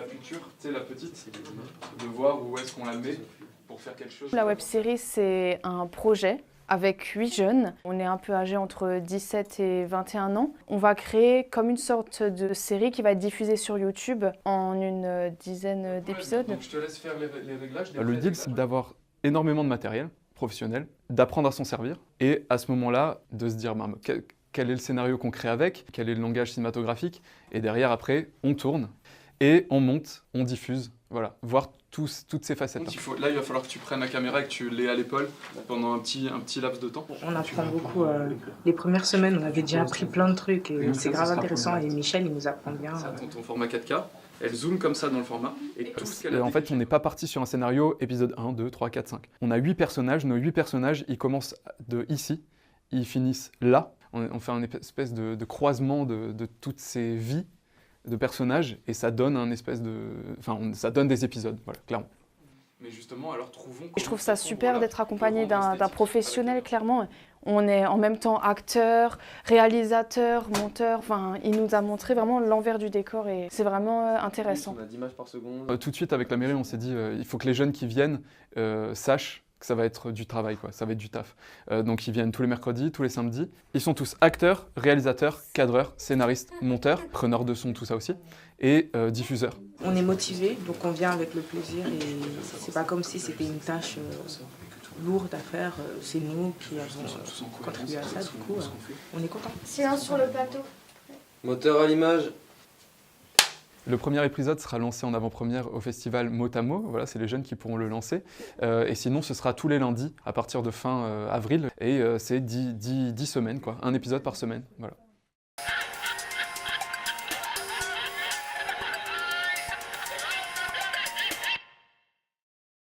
future, tu sais, la petite, de voir où est-ce qu'on la met pour faire quelque chose. La web-série, c'est un projet avec 8 jeunes. On est un peu âgés entre 17 et 21 ans. On va créer comme une sorte de série qui va être diffusée sur YouTube en une dizaine d'épisodes. Donc je te laisse faire les réglages. Le deal, c'est d'avoir énormément de matériel professionnel, d'apprendre à s'en servir, et à ce moment-là, de se dire quel est le scénario qu'on crée avec, quel est le langage cinématographique, et derrière, après, on tourne, et on monte, on diffuse, voilà, voir toutes ces facettes. Là, il va falloir que tu prennes la caméra et que tu l'aies à l'épaule pendant un petit laps de temps. On apprend beaucoup. Les premières semaines, on avait déjà appris plein de trucs, et c'est grave intéressant, et Michel, il nous apprend bien. Ça, ton format 4K. Elle zoome comme ça dans le format. Et tout ce qu'elle a en fait, on n'est pas parti sur un scénario épisode 1, 2, 3, 4, 5. On a 8 personnages. Nos 8 personnages, ils commencent de ici, ils finissent là. On fait un espèce de croisement de toutes ces vies de personnages et ça donne un espèce de... Enfin, ça donne des épisodes, voilà, clairement. Mais justement, alors trouvons... Je trouve ça super d'être accompagné d'un professionnel, clairement. On est en même temps acteur, réalisateur, monteur. Enfin, il nous a montré vraiment l'envers du décor et c'est vraiment intéressant. On a 10 images par seconde. Tout de suite, avec la mairie, on s'est dit il faut que les jeunes qui viennent sachent que ça va être du travail, quoi. Ça va être du taf. Donc ils viennent tous les mercredis, tous les samedis. Ils sont tous acteurs, réalisateurs, cadreurs, scénaristes, monteurs, preneurs de son, tout ça aussi, et diffuseurs. On est motivés, donc on vient avec le plaisir et c'est pas comme si c'était une tâche lourde à faire. C'est nous qui avons contribué à ça, du coup, on est contents. Silence sur le plateau. Moteur à l'image. Le premier épisode sera lancé en avant-première au festival Motamo, voilà, c'est les jeunes qui pourront le lancer. Et sinon, ce sera tous les lundis à partir de fin avril. Et c'est 10 semaines, quoi, un épisode par semaine. Voilà.